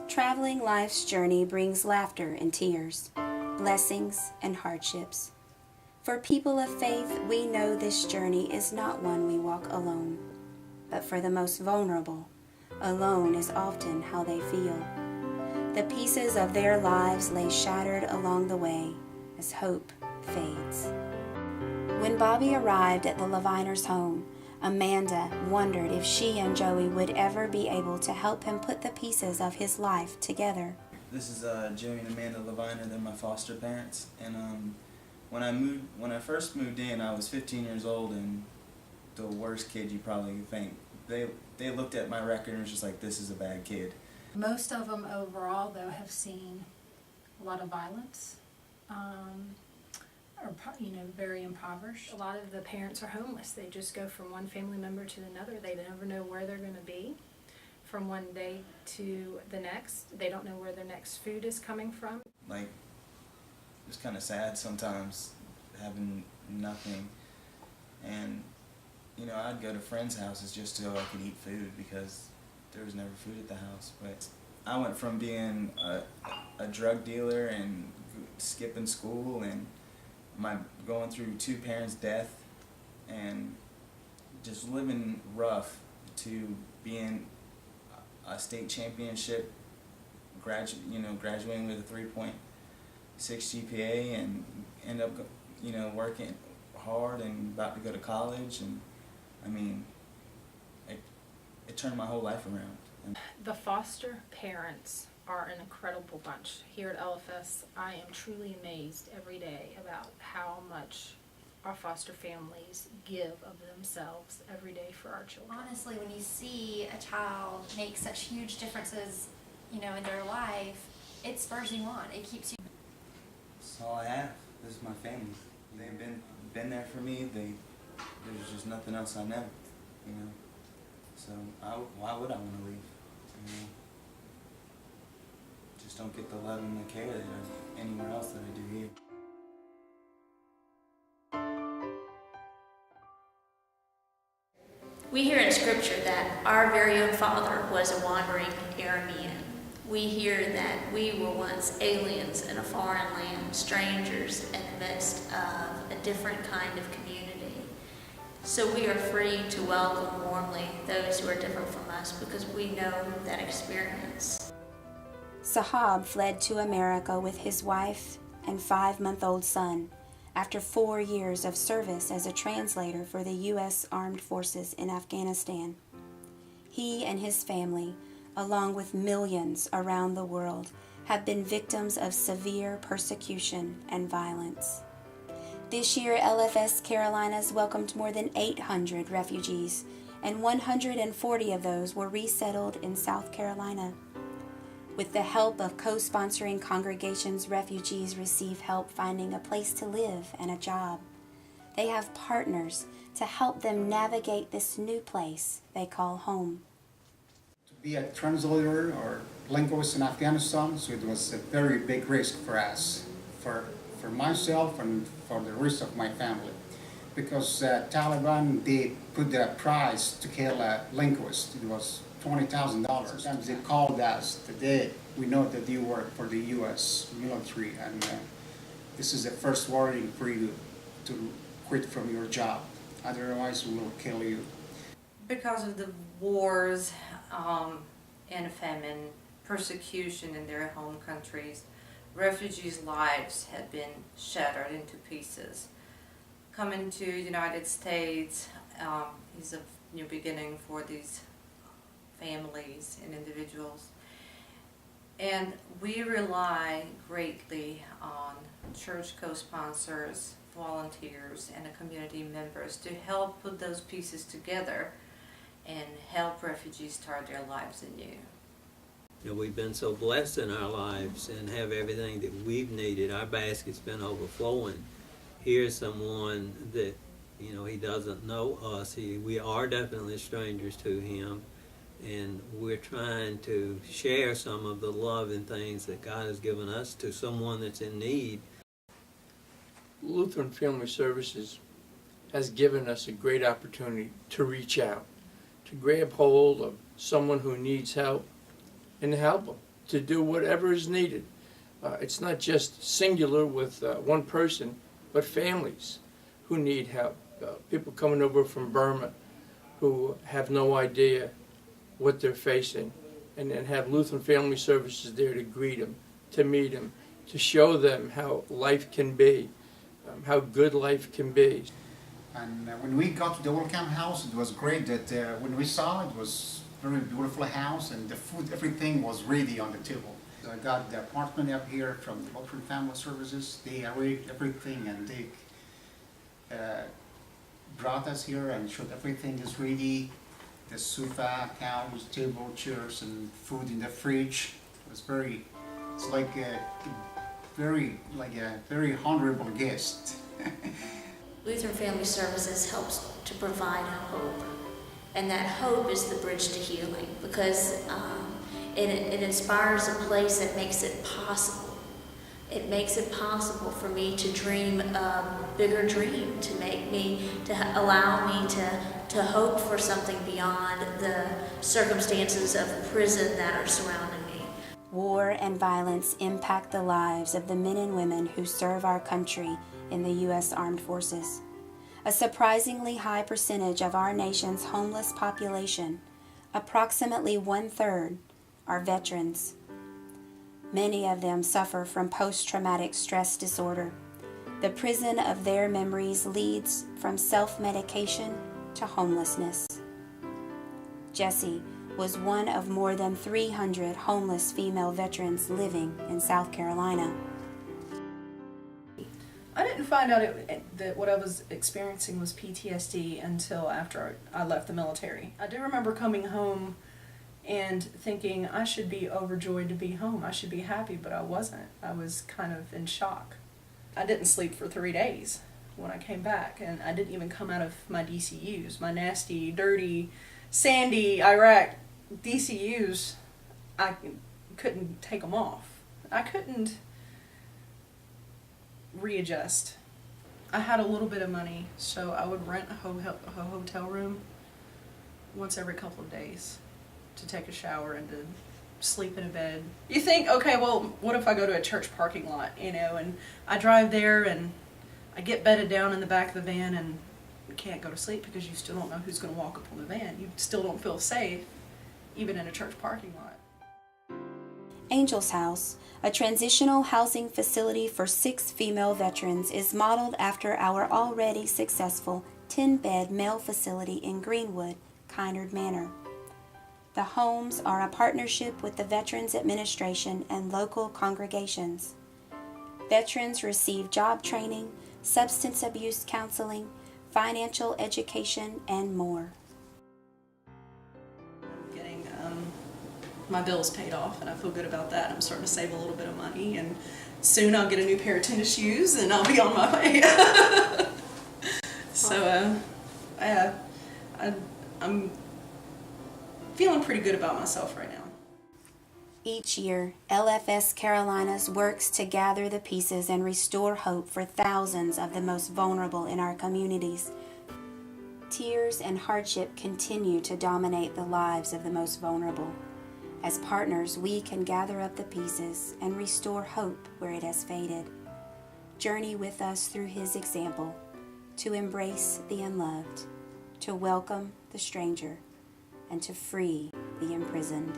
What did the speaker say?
Traveling life's journey brings laughter and tears, blessings and hardships. For people of faith, we know this journey is not one we walk alone. But for the most vulnerable, alone is often how they feel. The pieces of their lives lay shattered along the way as hope fades. When Bobby arrived at the Leviners' home, Amanda wondered if she and Joey would ever be able to help him put the pieces of his life together. This is Joey and Amanda Leviner. They're my foster parents. And when I first moved in, I was 15 years old and the worst kid you probably think. They looked at my record and was just like, this is a bad kid. Most of them overall, though, have seen a lot of violence, or very impoverished. A lot of the parents are homeless. They just go from one family member to another. They never know where they're going to be from one day to the next. They don't know where their next food is coming from. Like, it's kind of sad sometimes having nothing. And I'd go to friends' houses just so I could eat food because there was never food at the house. But I went from being a drug dealer and skipping school and going through two parents' death and just living rough to being a state championship, graduating with a 3.6 GPA and end up working hard and about to go to college. And it turned my whole life around. The foster parents are an incredible bunch. Here at LFS, I am truly amazed every day about how much our foster families give of themselves every day for our children. Honestly, when you see a child make such huge differences, in their life, it spurs you on. It keeps you. That's all I have. This is my family. They've been there for me. There's just nothing else I know, So why would I want to leave? Just don't get the love and the care that anywhere else that I do here. We hear in Scripture that our very own father was a wandering Aramean. We hear that we were once aliens in a foreign land, strangers in the midst of a different kind of community. So we are free to welcome warmly those who are different from us because we know that experience. Sahab fled to America with his wife and 5-month-old son after 4 years of service as a translator for the U.S. Armed Forces in Afghanistan. He and his family, along with millions around the world, have been victims of severe persecution and violence. This year, LFS Carolinas welcomed more than 800 refugees, and 140 of those were resettled in South Carolina. With the help of co-sponsoring congregations, refugees receive help finding a place to live and a job. They have partners to help them navigate this new place they call home. To be a translator or linguist in Afghanistan, so it was a very big risk for us, for myself and for the rest of my family. Because Taliban, they put the price to kill a linguist. It was $20,000. Sometimes they called us today. We know that you work for the U.S. military, and this is the first warning for you to quit from your job. Otherwise, we will kill you. Because of the wars and famine, persecution in their home countries, refugees' lives have been shattered into pieces. Coming to the United States is a new beginning for these families and individuals. And we rely greatly on church co-sponsors, volunteers, and the community members to help put those pieces together and help refugees start their lives anew. We've been so blessed in our lives and have everything that we've needed. Our basket's been overflowing. Here's someone that, he doesn't know us. We are definitely strangers to him, and we're trying to share some of the love and things that God has given us to someone that's in need. Lutheran Family Services has given us a great opportunity to reach out, to grab hold of someone who needs help, and to help them. to do whatever is needed. It's not just singular with one person, but families who need help. People coming over from Burma who have no idea what they're facing, and then have Lutheran Family Services there to greet them, to meet them, to show them how life can be, how good life can be. And when we got to the old camp house, it was great that when we saw it was a very beautiful house, and the food, everything was ready on the table. So I got the apartment up here from the Lutheran Family Services. They arranged everything, and they brought us here and showed everything is ready. The sofa, couch, table, chairs, and food in the fridge. It's like a very honorable guest. Lutheran Family Services helps to provide hope, and that hope is the bridge to healing, because it inspires a place that makes it possible. It makes it possible for me to dream a bigger dream, to allow me to hope for something beyond the circumstances of prison that are surrounding me. War and violence impact the lives of the men and women who serve our country in the U.S. Armed Forces. A surprisingly high percentage of our nation's homeless population, approximately 1/3, are veterans. Many of them suffer from post-traumatic stress disorder. The prison of their memories leads from self-medication to homelessness. Jessie was one of more than 300 homeless female veterans living in South Carolina. I didn't find out that what I was experiencing was PTSD until after I left the military. I do remember coming home and thinking I should be overjoyed to be home. I should be happy, but I wasn't. I was kind of in shock. I didn't sleep for 3 days when I came back, and I didn't even come out of my DCUs. My nasty, dirty, sandy Iraq DCUs, I couldn't take them off. I couldn't readjust. I had a little bit of money, so I would rent a hotel room once every couple of days to take a shower and to sleep in a bed. You think, okay, well, what if I go to a church parking lot, and I drive there and I get bedded down in the back of the van and can't go to sleep because you still don't know who's going to walk up on the van. You still don't feel safe, even in a church parking lot. Angel's House, a transitional housing facility for 6 female veterans, is modeled after our already successful 10-bed male facility in Greenwood, Kynard Manor. The homes are a partnership with the Veterans Administration and local congregations. Veterans receive job training, substance abuse counseling, financial education, and more. Getting my bills paid off, and I feel good about that. I'm starting to save a little bit of money, and soon I'll get a new pair of tennis shoes and I'll be on my way. So I'm feeling pretty good about myself right now. Each year, LFS Carolinas works to gather the pieces and restore hope for thousands of the most vulnerable in our communities. Tears and hardship continue to dominate the lives of the most vulnerable. As partners, we can gather up the pieces and restore hope where it has faded. Journey with us through his example, to embrace the unloved, to welcome the stranger, and to free the imprisoned.